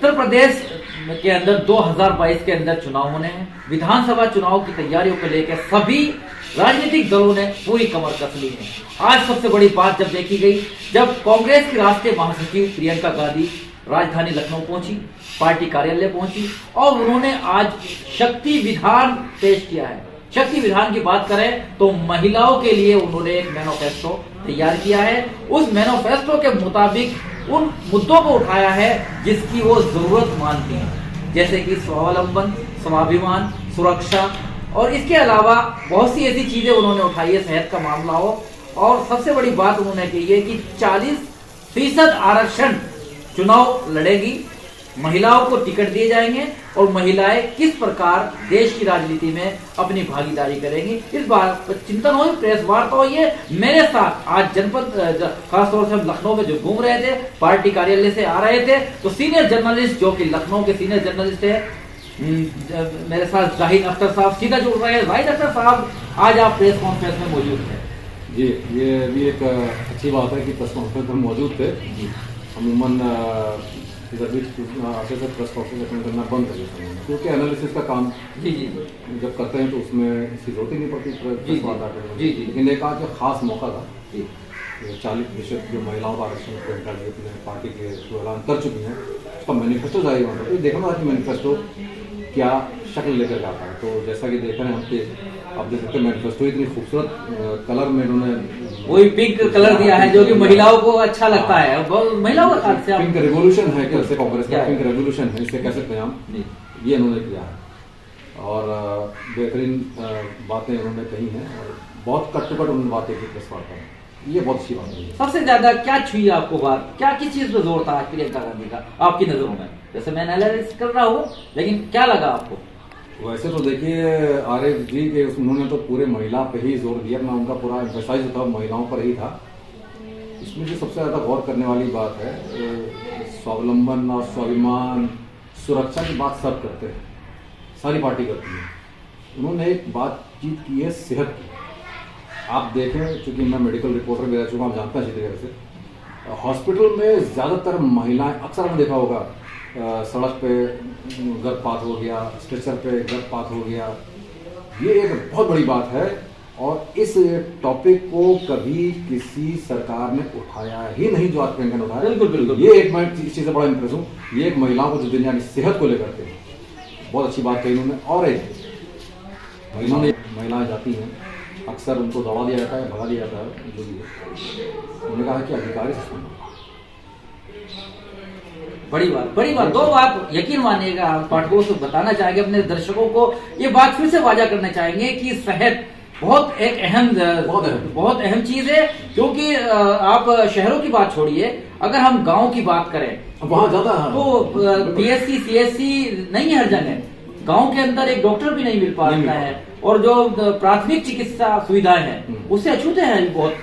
उत्तर प्रदेश के अंदर 2022 के अंदर चुनाव होने हैं। विधानसभा चुनाव की तैयारियों को लेकर सभी राजनीतिक दलों ने पूरी कमर कस ली है। आज सबसे बड़ी बात जब देखी गई, जब कांग्रेस की राष्ट्रीय महासचिव प्रियंका गांधी राजधानी लखनऊ पहुंची, पार्टी कार्यालय पहुंची और उन्होंने आज शक्ति विधान पेश किया है। शक्ति विधान की बात करें तो महिलाओं के लिए उन्होंने एक मैनिफेस्टो तैयार किया है। उस मैनिफेस्टो के मुताबिक उन मुद्दों को उठाया है जिसकी वो जरूरत मानती हैं, जैसे कि स्वावलंबन, स्वाभिमान, सुरक्षा और इसके अलावा बहुत सी ऐसी चीजें उन्होंने उठाई है, सेहत का मामला हो। और सबसे बड़ी बात उन्होंने कही है कि 40% आरक्षण चुनाव लड़ेगी, महिलाओं को टिकट दिए जाएंगे और महिलाएं किस प्रकार देश की राजनीति में अपनी भागीदारी करेंगी, इस बात पर चिंतन हुई, प्रेस वार्ता हुई है। मेरे साथ आज जनपद खासतौर से हम लखनऊ में जो घूम रहे थे, पार्टी कार्यालय से आ रहे थे, तो सीनियर जर्नलिस्ट जो कि लखनऊ के सीनियर जर्नलिस्ट है, मेरे साथ जाहिद अख्तर साहब सीधा जुड़ रहे हैं। जाहिद अख्तर साहब, आज आप प्रेस कॉन्फ्रेंस में मौजूद थे। जी, ये भी एक अच्छी बात है कि प्रेस कॉन्फ्रेंस में मौजूद थे। अमूमन इधर भी आगे से प्रेस कॉन्फ्रेंस अटेंड करना बंद कर देते हैं, क्योंकि एनालिसिस का काम जी जब करते हैं तो उसमें इसकी जरूरत ही नहीं पड़ती प्रेस वार्ता करने की। लेकिन एक आज खास मौका था, 40% जो महिलाओं का आरक्षण प्रियंका जी अपने पार्टी के जो ऐलान कर चुकी हैं, उसका मैनिफेस्टो जारी होना था। तो देखना था कि मैनिफेस्टो क्या शक्ल लेकर जाता है। तो जैसा कि देख रहे हैं हम, आप देख सकते हैं मैनिफेस्टो इतनी खूबसूरत कलर में इन्होंने वही पिंक कलर दिया है जो कि महिलाओं को अच्छा लगता है। महिलाओं का खास से पिंक रेवोल्यूशन है, कैसे कांग्रेस का पिंक रेवोल्यूशन है, इसे कह सकते हैं हम, ये इन्होंने किया है और बेहतरीन बातें उन्होंने कही हैं और बहुत कट टू कट उन्होंने बातें की प्रेस वार्ता में। ये बहुत अच्छी बात है। सबसे ज्यादा क्या छुई आपको बात, क्या किस चीज पे जोर था प्रियंका गांधी का आपकी नजरों में? जैसे मैं एनालिसिस कर रहा हूँ, लेकिन क्या लगा आपको? वैसे तो देखिए आरएफ जी के उन्होंने तो पूरे महिला पे ही जोर दिया, अपना उनका पूरा एम्फेसाइज था महिलाओं पर ही था। इसमें जो सबसे ज्यादा गौर करने वाली बात है, स्वावलंबन और स्वाभिमान, सुरक्षा की बात सब करते हैं, सारी पार्टी करती है। उन्होंने एक बातचीत की है सेहत की। आप देखें, चूंकि मैं मेडिकल रिपोर्टर भी रह चुका हूँ, आप जानते हैं अच्छी तरह से, हॉस्पिटल में ज्यादातर महिलाएं, अक्सर आपने देखा होगा, सड़क पे गर्भपात हो गया, स्ट्रेचर पे गर्भपात हो गया। ये एक बहुत बड़ी बात है और इस टॉपिक को कभी किसी सरकार ने उठाया ही नहीं जो आज प्रियंका ने उठाया। बिल्कुल। ये एक, मैं इस चीज से बड़ा इंप्रेस हूँ, ये एक महिलाओं को जो दुनिया की सेहत को लेकर के बहुत अच्छी बात कही उन्होंने। और एक महिलाएं जाती हैं, अक्सर उनको दौड़ा दिया जाता है, भगा दिया जाता है, जो भी है। उन्होंने कहा कि अधिकारी से सुनो। बड़ी बात। दो बात यकीन मानिएगा, हम पाठकों से बताना चाहेंगे, अपने दर्शकों को ये बात फिर से वाजा करना चाहेंगे कि सेहत बहुत अहम चीज है। क्योंकि आप शहरों की बात छोड़िए, अगर हम गांव की बात करें वहां ज्यादा तो पीएससी सीएससी नहीं है हर जगह। गांव के अंदर एक डॉक्टर भी नहीं मिल पाता है और जो प्राथमिक चिकित्सा सुविधाएं हैं उससे अछूते हैं बहुत।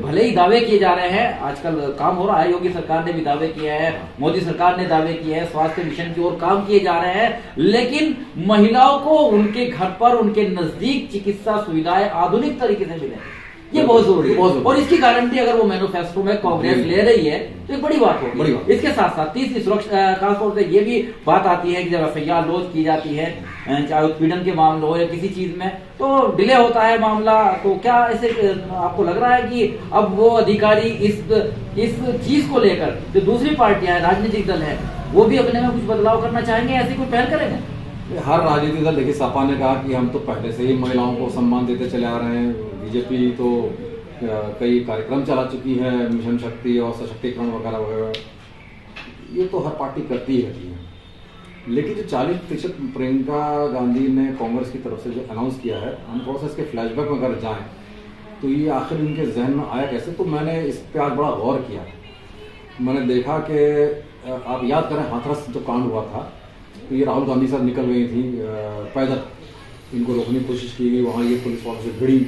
भले ही दावे किए जा रहे हैं, आजकल काम हो रहा है, योगी सरकार ने भी दावे किए हैं, मोदी सरकार ने दावे किए हैं, स्वास्थ्य मिशन की ओर काम किए जा रहे हैं, लेकिन महिलाओं को उनके घर पर, उनके नजदीक चिकित्सा सुविधाएं आधुनिक तरीके से मिले, ये बहुत जरूरी है। और इसकी गारंटी अगर वो मैनिफेस्टो में कांग्रेस ले रही है तो ये बड़ी बात होगी। इसके साथ साथ तीसरी सुरक्षा, खासतौर से ये भी बात आती है कि जब एफआईआर लॉन्च की जाती है, चाहे उत्पीड़न के मामले हो या किसी चीज में, तो डिले होता है मामला। तो क्या ऐसे आपको लग रहा है कि अब वो अधिकारी इस चीज को लेकर जो दूसरी पार्टियां, राजनीतिक दल है, वो भी अपने में कुछ बदलाव करना चाहेंगे, ऐसी कोई पहल करेंगे? हर राजनीतिक दल, देखिए सपा ने कहा कि हम तो पहले से ही महिलाओं को सम्मान देते चले आ रहे हैं, बीजेपी तो कई कार्यक्रम चला चुकी है, मिशन शक्ति और सशक्तिकरण वगैरह वगैरह, ये तो हर पार्टी करती ही रहती है। लेकिन जो 40% प्रियंका गांधी ने कांग्रेस की तरफ से जो अनाउंस किया है, हम थोड़ा सा इसके फ्लैशबैक में अगर जाएं तो ये आखिर इनके जहन में आया कैसे? तो मैंने इस पर आज बड़ा गौर किया। मैंने देखा कि आप याद करें हाथरस जो कांड हुआ था, तो ये राहुल गांधी साहब निकल गई थी पैदल, इनको रोकने की कोशिश की गई, वहाँ ये पुलिस वालों से भिड़ी,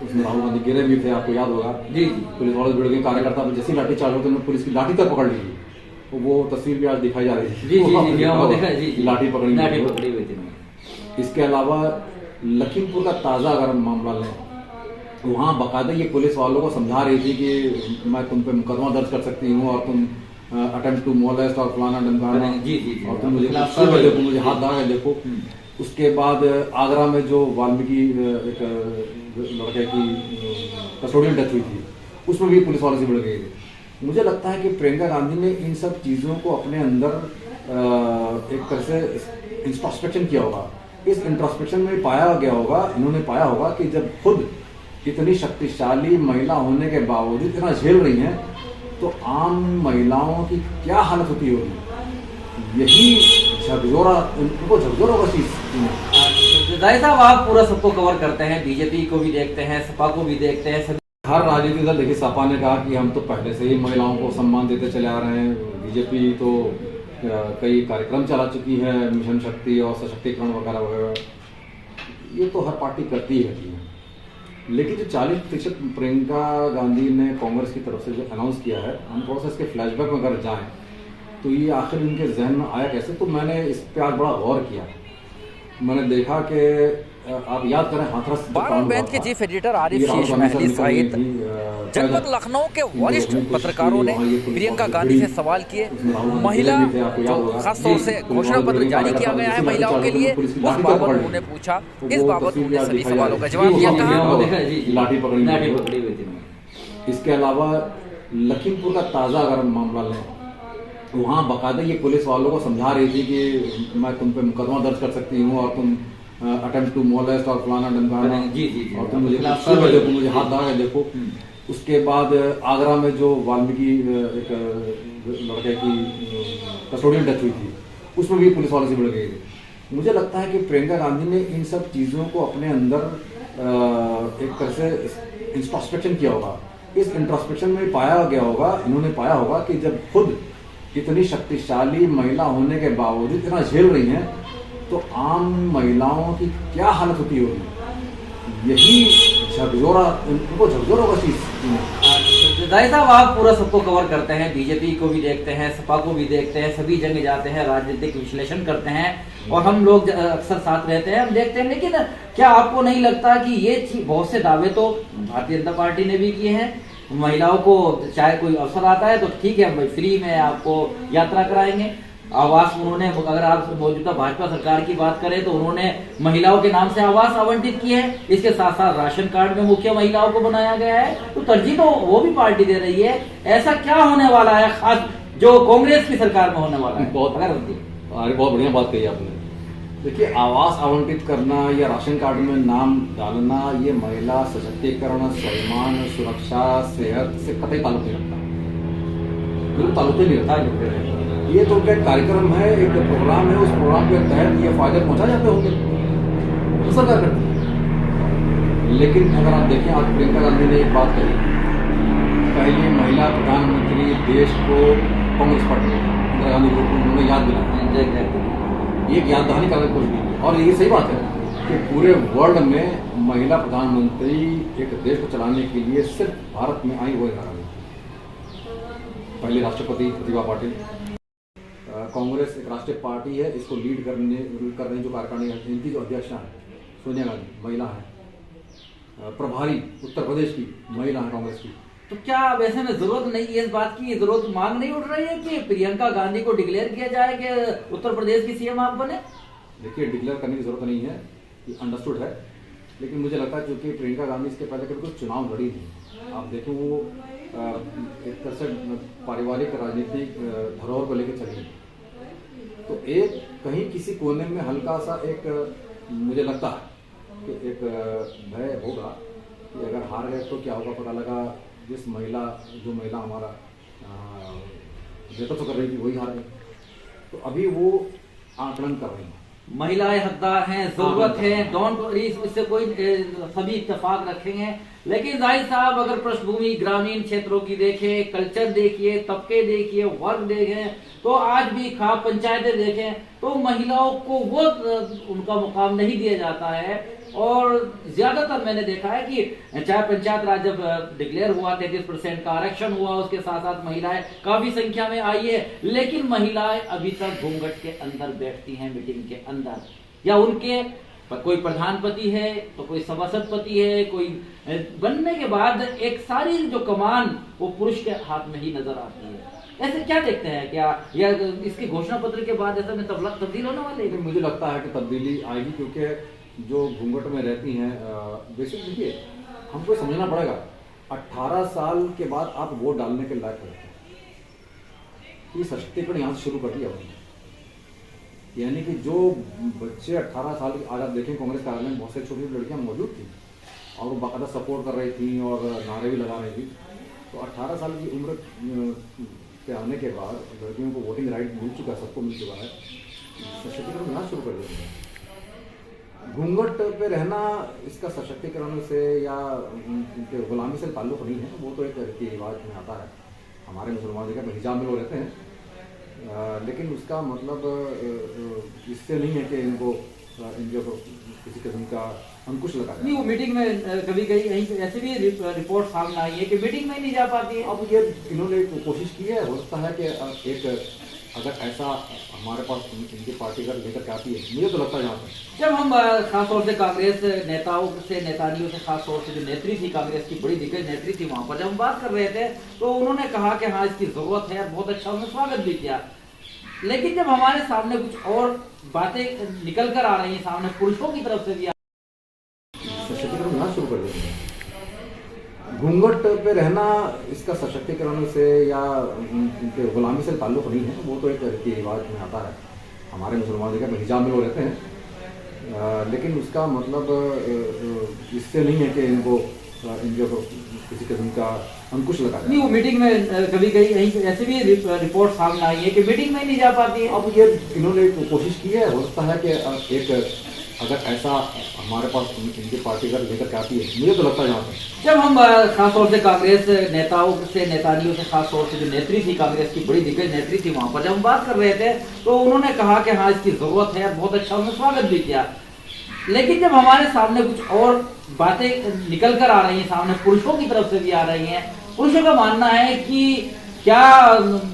उसमें राहुल गांधी गिरे भी थे, आपको याद होगा। जी, पुलिस वालों से भिड़ गए, कार्यकर्ता जैसे ही लाठी चार्ज होते हैं पुलिस की लाठी तक पकड़ ली। तो वो तस्वीर भी आज दिखाई जा रही थी, लाठी पकड़ी हुई थी। इसके अलावा लखीमपुर का ताजा अगर हम मामला लें, वहाँ बाकायदा ये पुलिस वालों को समझा रही थी कि मैं तुम पे मुकदमा दर्ज कर सकती हूँ और तुम अटेम्प्ट टू मोलेस्ट और फलाना धमकाना, जी जी जी, और तुम मुझे खिलाफ देखो, कार्रवाई। मुझे हाथ लगा के देखो। उसके बाद आगरा में जो वाल्मीकि एक लड़के की कस्टोडियल डेथ हुई थी, उसमें भी पुलिस वालों से भिड़ गई थी। मुझे लगता है कि प्रियंका गांधी ने इन सब चीज़ों को अपने अंदर एक तरह से इंट्रोस्पेक्शन किया होगा। इस इंट्रोस्पेक्शन में पाया गया होगा, इन्होंने पाया होगा कि जब खुद इतनी शक्तिशाली महिला होने के बावजूद इतना झेल रही हैं, तो आम महिलाओं की क्या हालत होती होगी। यही झकझोरा, उनको झकझोरा होगा चीज। जाहिर साहब, आप पूरा सबको कवर करते हैं, बीजेपी को भी देखते हैं, सपा को भी देखते हैं, सभी हर राजनीतिक दल, देखिए सपा ने कहा कि हम तो पहले से ही महिलाओं को सम्मान देते चले आ रहे हैं। बीजेपी तो कई कार्यक्रम चला चुकी है, मिशन शक्ति और सशक्तिकरण वगैरह वगैरह, ये तो हर पार्टी करती है। लेकिन जो 40% प्रियंका गांधी ने कांग्रेस की तरफ से जो अनाउंस किया है, हम थोड़ा सा इसके फ्लैशबैक में अगर जाएं तो ये आखिर इनके जहन में आया कैसे। तो मैंने इस पर आज बड़ा गौर किया। मैंने देखा कि आप याद करें, हाथरस बारह बेंच के चीफ एडिटर आरिफ शीश महली सहित जनपद लखनऊ के वरिष्ठ पत्रकारों ने प्रियंका गांधी से सवाल किए। महिला जो खासतौर से घोषणा पत्र जारी किया गया है महिलाओं के लिए, उस बाबत उन्होंने पूछा। इस बाबत उन्होंने सभी सवालों का जवाब दिया। लाठी पकड़ी हुई थी। इसके अलावा लखीमपुर का ताजा अगर मामला लें, वहाँ बाकायदा ये पुलिस वालों को समझा रही थी कि मैं तुम पे मुकदमा दर्ज कर सकती हूँ, और तुम अटेम्प्ट टू मोलेस्ट और फलाना धमकाना, जी जी जी, और तुम मुझे देखो, मुझे हाथ लगा के देखो। उसके बाद आगरा में जो वाल्मीकि एक लड़के की कस्टोडियल डेथ हुई थी, उसमें भी पुलिस वालों से भिड़ गई थी। मुझे लगता है कि प्रियंका गांधी ने इन सब चीज़ों को अपने अंदर एक तरह से इंट्रोस्पेक्शन किया होगा। इस इंट्रोस्पेक्शन में पाया गया होगा, इन्होंने पाया होगा कि जब खुद इतनी शक्तिशाली महिला होने के बावजूद इतना झेल रही हैं, तो आम महिलाओं की क्या हालत होती होगी। यही झकझोरा, उनको झकझोरा होगा चीज। जाहिर साहब, आप पूरा सबको कवर करते हैं, बीजेपी को भी देखते हैं, सपा को भी देखते हैं, सभी जगह जाते हैं, राजनीतिक विश्लेषण करते हैं, और हम लोग अक्सर साथ रहते हैं, हम देखते हैं। लेकिन क्या आपको नहीं लगता कि ये बहुत से दावे तो भारतीय जनता पार्टी ने भी किए हैं, महिलाओं को चाहे कोई अवसर आता है तो ठीक है, फ्री में आपको यात्रा कराएंगे, आवास उन्होंने, अगर आप मौजूदा भाजपा सरकार की बात करें तो उन्होंने महिलाओं के नाम से आवास आवंटित किए हैं। इसके साथ साथ राशन कार्ड में मुख्य महिलाओं को बनाया गया है, तो तरजीह तो वो भी पार्टी दे रही है। ऐसा क्या होने वाला है खास जो कांग्रेस की सरकार में होने वाला है? बहुत बढ़िया बात कही आपने। देखिए, आवास आवंटित करना या राशन कार्ड में नाम डालना, ये महिला सशक्तिकरण, सम्मान, सुरक्षा, सेहत से कतई ताल्लुक नहीं रखता, बिल्कुल ताल्लुक नहीं रखता। ये तो क्या कार्यक्रम है, एक प्रोग्राम है, उस प्रोग्राम के तहत ये फायदे पहुंचा जाते होंगे, सरकार करती है। लेकिन अगर आप देखें, आज प्रियंका गांधी ने एक बात कही, पहली महिला प्रधानमंत्री देश को कांग्रेस पार्टी इंदिरा गांधी को उन्होंने याद दिलाया, ये याद दहानी करने की कोशिश की। और ये सही बात है कि पूरे वर्ल्ड में महिला प्रधानमंत्री एक देश को चलाने के लिए सिर्फ भारत में आई वो इंदिरा गांधी, पहली राष्ट्रपति प्रतिभा पाटिल। कांग्रेस एक राष्ट्रीय पार्टी है, इसको लीड करने जो कार्यकारिणी इनकी जो अध्यक्षा है सोनिया गांधी, महिला है। प्रभारी उत्तर प्रदेश की महिला है कांग्रेस की। तो क्या वैसे में जरूरत नहीं है इस बात की, जरूरत मांग नहीं उठ रही है कि प्रियंका गांधी को डिक्लेयर किया जाए कि उत्तर प्रदेश की सीएम आप बने? देखिए, डिक्लेयर करने की जरूरत नहीं है, ये अंडरस्टूड है। लेकिन मुझे लगता है क्योंकि प्रियंका गांधी इसके पहले कभी कोई चुनाव लड़ी नहीं, आप देखें वो एक तरह से पारिवारिक राजनीतिक धरोहर को लेकर चली, तो एक कहीं किसी कोने में हल्का सा एक मुझे लगता है कि एक भय होगा कि अगर हार गए तो क्या होगा। पता लगा जो महिला हमारा नेतृत्व कर रही थी वही हार गई, तो अभी वो आकलन कर रही है। महिलाएं हकदार हैं, जरूरत है, डोंट वरी, इससे कोई सभी इत्तेफाक रखेंगे। लेकिन जाहिर साहब, अगर पृष्ठभूमि ग्रामीण क्षेत्रों की देखें, कल्चर देखिए, तबके देखिए, वर्ग देखें, तो आज भी खास पंचायतें देखें तो महिलाओं को वो उनका मुकाम नहीं दिया जाता है। और ज्यादातर मैंने देखा है कि चाहे पंचायत राज जब डिक्लेयर हुआ, 33% का आरक्षण हुआ, उसके साथ साथ महिलाएं काफी संख्या में आई है, लेकिन महिलाएं अभी तक घूंघट के अंदर बैठती हैं मीटिंग के अंदर, या उनके कोई प्रधानपति है तो कोई सभासदपति है, कोई बनने के बाद एक सारी जो कमान वो पुरुष के हाथ में ही नजर आती है। ऐसे क्या देखते हैं, क्या या इसकी घोषणा पत्र के बाद ऐसा में तब्दील होने वाली है? लेकिन मुझे लगता है कि तब्दीली आएगी, क्योंकि जो घूंघट में रहती हैं बेसिक देखिए, हमको समझना पड़ेगा 18 साल के बाद आप वोट डालने के लायक होते हैं। ये सशक्तिकरण यहाँ से शुरू कर दिया उन्होंने। यानी कि जो बच्चे 18 साल के, आज आप देखें कांग्रेस कार्यालय में बहुत से छोटी छोटी लड़कियां मौजूद थी और वो बाकायदा सपोर्ट कर रही थी और नारे भी लगा रही थी। तो 18 साल की उम्र के आने के बाद लड़कियों को वोटिंग राइट मिल चुका है, सबको मिल चुका है, सशक्तिकरण यहाँ शुरू कर दिया। घूंघट पे रहना इसका सशक्तिकरण से या उनके गुलामी से ताल्लुक नहीं है, वो तो एक रीति रिवाज में आता है। हमारे मुसलमान जगह हिजाब में लोग रहते हैं, लेकिन उसका मतलब इससे नहीं है कि इनको इनके किसी किस्म का अंकुश लगा नहीं। वो मीटिंग में कभी कहीं ऐसे भी रिपोर्ट सामने आई है कि मीटिंग में नहीं जा पाती है। अब ये इन्होंने कोशिश की है, हो सकता है कि एक अगर ऐसा हमारे पास इनकी पार्टी का लेकर के आती है, मुझे तो लगता है यहाँ पर जब हम खासतौर से कांग्रेस नेताओं से, नेतानियों से, खासतौर से जो नेत्री थी कांग्रेस की, बड़ी दिग्गज नेत्री थी, वहां पर जब हम बात कर रहे थे तो उन्होंने कहा कि हाँ इसकी जरूरत है, बहुत अच्छा उन्होंने स्वागत भी किया। लेकिन जब हमारे सामने कुछ और बातें निकल कर आ रही हैं, सामने पुरुषों की तरफ से भी सशक्तिकरण यहाँ शुरू कर देंगे। घूंघट पे रहना इसका सशक्तिकरण से या उनके गुलामी से ताल्लुक नहीं है, वो तो एक रीति रिवाज में आता है। हमारे मुसलमान जगह हिजाब में लोग रहते हैं, लेकिन उसका मतलब इससे नहीं है कि इनको इनके ऊपर किसी किस्म का अंकुश लगा नहीं। वो मीटिंग में कभी कहीं ऐसे भी रिपोर्ट सामने आई है कि मीटिंग में नहीं जा पाती है। अब ये इन्होंने कोशिश की है, हो सकता है कि एक अगर ऐसा हमारे पास इनकी पार्टी का लेकर के आती है, मुझे तो लगता है यहाँ पर जब हम खासतौर से कांग्रेस नेताओं से, नेतानियों से, खासतौर से जो नेत्री थी कांग्रेस की, बड़ी दिग्गज नेत्री थी, वहां पर जब हम बात कर रहे थे तो उन्होंने कहा कि हाँ इसकी जरूरत है, बहुत अच्छा उन्होंने स्वागत भी किया। लेकिन जब हमारे सामने कुछ और बातें निकल कर आ रही हैं, सामने पुरुषों की तरफ से भी आ रही हैं, पुरुषों का मानना है कि क्या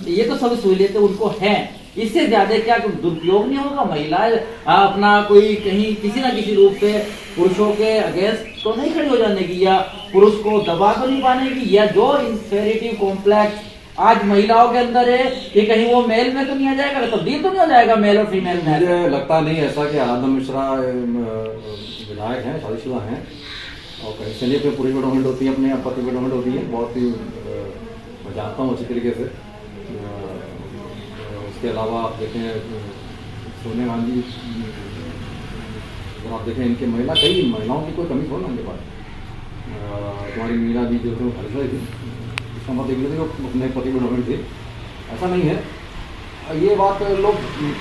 ये तो सभी सहूलियतें उनको हैं, इससे ज्यादा क्या दुरुपयोग नहीं होगा? महिलाएं अपना कोई कहीं किसी ना किसी रूप से पुरुषों के अगेंस्ट तो नहीं खड़ी हो जाने की, या पुरुष को दबा तो नहीं पाने की, या जो इंफेरिटी कॉम्प्लेक्स आज महिलाओं के अंदर है कि कहीं वो मेल में तो नहीं आ जाएगा, तब्दील तो नहीं हो जाएगा मेल और फीमेल में? मुझे लगता नहीं ऐसा कि आराधना मिश्रा विधायक हैं, शादीशुदा हैं, और कहीं से नहीं पूरी डेवलपमेंट होती है, अपने पति डेवलपमेंट होती है, बहुत ही मैं जानता हूँ अच्छी तरीके से। उसके अलावा आप देखें सोनिया गांधी, अगर आप देखें इनके महिला, कई महिलाओं की कोई कमी थोड़ा ना उनके पास। तुम्हारी मीरा भी जो थी खरीदा थी, इसका मतलब ये थे अपने पति डेवलपमेंट थी, ऐसा नहीं है। ये बात लोग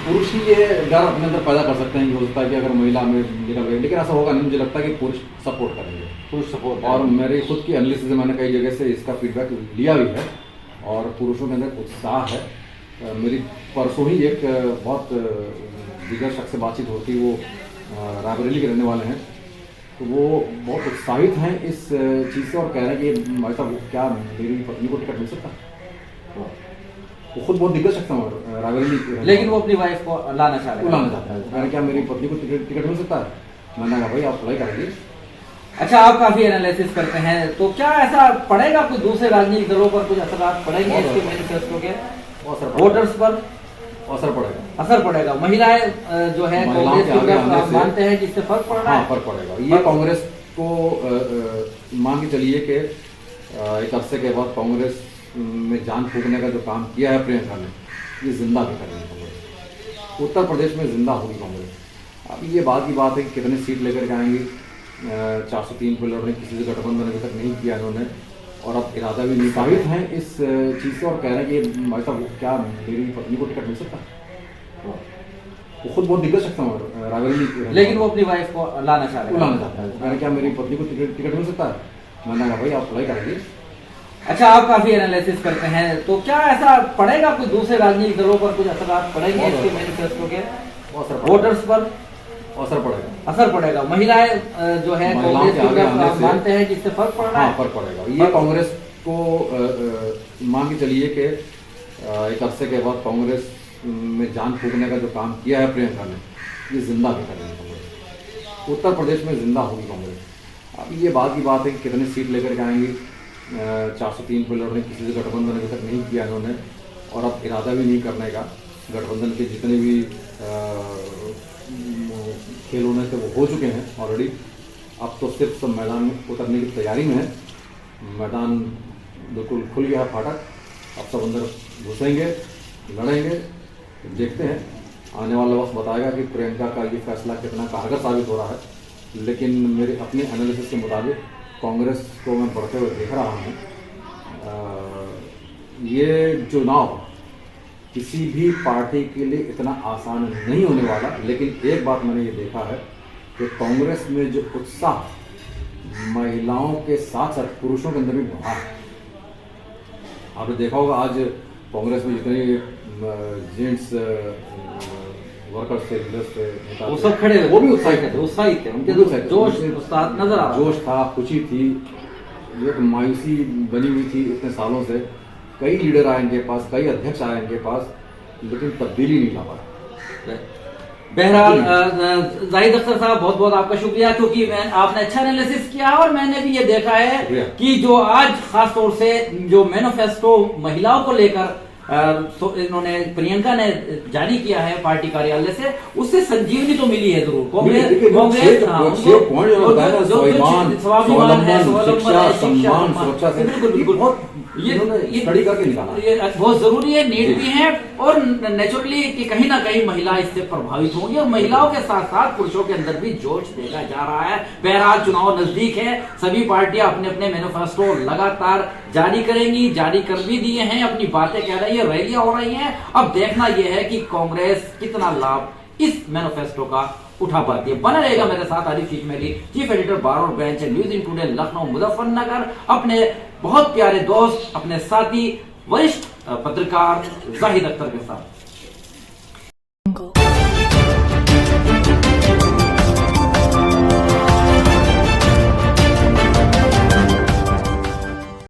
पुरुष ही ये डर अपने अंदर पैदा कर सकते हैं कि हो सकता है कि अगर महिला में निकल गई, लेकिन ऐसा होगा नहीं। मुझे लगता है कि पुरुष सपोर्ट करेंगे, पुरुष सपोर्ट। और मेरे खुद की एनालिसिस से मैंने कई जगह से इसका फीडबैक लिया भी है, और पुरुषों के अंदर उत्साह है। मेरी परसों ही एक बहुत दिग्गज शख्स से बातचीत होती, वो रायबरेली के रहने वाले हैं, तो वो बहुत उत्साहित हैं इस चीज़ से और कह रहे हैं कि भाई साहब क्या मेरी पत्नी को टिकट मिल सकता है? वो खुद बहुत दिग्गज शख्स है रायबरेली, लेकिन वो अपनी वाइफ को लाना चाह रहे हैं। कह रहे क्या मेरी पत्नी को टिकट मिल सकता है? मैंने कहा भाई आप अप्लाई करेंगे। अच्छा, आप काफी एनालिसिस करते हैं, तो क्या ऐसा पड़ेगा कुछ दूसरे राजनीतिक दलों पर, कुछ असर पड़ेंगे इसके मैनिफेस्टो के वोटर्स पर? असर पड़ेगा, असर पड़ेगा। महिलाएं जो है कांग्रेस की मानते हैं कि इससे फर्क पड़ रहा है? फर्क पड़ेगा। ये कांग्रेस को मान के चलिए कि एक अरसे के बाद कांग्रेस में जान फूकने का जो काम किया है प्रियंका ने, ये जिंदा भी करेंगे कांग्रेस। उत्तर प्रदेश में जिंदा होगी कांग्रेस। अब ये बात की बात है कि कितने सीट लेकर के आएंगी। 403 पे लड़ रहे, किसी से गठबंधन अभी तक नहीं किया इन्होंने, और अब इरादा भी निकाहित हैं इस चीज़ से, और कह रहे हैं कि भाई साहब क्या मेरी पत्नी को टिकट मिल सकता है? वो खुद बहुत दिग्गज शख्स है रायबरेली, लेकिन वो अपनी वाइफ को लाना चाह रहे हैं। कह रहे क्या मेरी पत्नी को टिकट मिल सकता है? मैंने कहा भाई आप अप्लाई करेंगे। अच्छा, आप काफी एनालिसिस करते हैं, तो क्या ऐसा पड़ेगा कुछ दूसरे राजनीतिक दलों पर, कुछ असर पड़ेंगे इसके मैनिफेस्टो के वोटर्स पर? असर पड़ेगा, असर पड़ेगा। महिलाएं जो है कांग्रेस की मानते हैं कि इससे फर्क पड़ रहा है? फर्क पड़ेगा। ये कांग्रेस को मान के चलिए कि एक अरसे के बाद कांग्रेस में जान फूकने का जो काम किया है प्रियंका ने, ये जिंदा भी करेंगे कांग्रेस। उत्तर प्रदेश में जिंदा होगी कांग्रेस। अब ये बात की बात है कि कितने सीट लेकर के आएंगी। 403 पे लड़ रहे, किसी से गठबंधन अभी तक नहीं किया इन्होंने, और अब इरादा भी नहीं करने का। गठबंधन के जितने भी खेल होने थे वो हो चुके हैं ऑलरेडी। अब तो सिर्फ सब मैदान में उतरने की तैयारी में है। मैदान बिल्कुल खुल गया फाटक, अब सब अंदर घुसेंगे, लड़ेंगे। देखते हैं, आने वाला वक्त बताएगा कि प्रियंका का ये फैसला कितना कारगर साबित हो रहा है। लेकिन मेरे अपने एनालिसिस के मुताबिक कांग्रेस को मैं बढ़ते हुए देख रहा हूँ। ये चुनाव किसी भी पार्टी के लिए इतना आसान नहीं होने वाला। लेकिन एक बात मैंने ये देखा है कि कांग्रेस में जो उत्साह महिलाओं के साथ साथ पुरुषों के अंदर भी बढ़ा है। आपने देखा होगा आज कांग्रेस में जितने जेंट्स वर्कर्स थे, लीडर्स थे, वो सब खड़े हुए, वो भी उत्साहित थे। उनके जोश उत्साह नजर आ रहा, जोश था, खुशी थी, एक मायूसी बनी हुई थी इतने सालों से। कई लीडर आए इनके पास, कई अध्यक्ष आए इनके पास, लेकिन तब्दीली नहीं ला पाए। बहरहाल जाहिद अख्तर साहब, बहुत बहुत आपका शुक्रिया, क्योंकि आपने अच्छा एनालिसिस किया और मैंने भी ये देखा है कि जो आज खास तौर से जो मैनिफेस्टो महिलाओं को लेकर इन्होंने प्रियंका ने जारी किया है पार्टी कार्यालय से, उससे संजीवनी तो मिली है जरूर। कांग्रेस स्वाभिमान है, सम्मान, सुरक्षा से बिल्कुल ये स्टडी करके निकाला, ये बहुत जरूरी है, नीड भी है और नेचुरली कि कहीं ना कहीं महिला इससे प्रभावित होंगी और महिलाओं के साथ साथ पुरुषों के अंदर भी जोश देखा जा रहा है। बहरहाल चुनाव नजदीक है, सभी पार्टियां अपने अपने मैनिफेस्टो लगातार जारी करेंगी, जारी कर भी दिए हैं, अपनी बातें कह रही है, रैलियां हो रही हैं। अब देखना यह है कि कांग्रेस कितना लाभ इस मैनिफेस्टो का उठा पाती है। बना रहेगा मेरे साथ आरिफ शीश मेहली, चीफ एडिटर बार और bench, news in today Lucknow Muzaffarnagar, अपने बहुत प्यारे दोस्त, अपने साथी वरिष्ठ पत्रकार जाहिद अख्तर के साथ।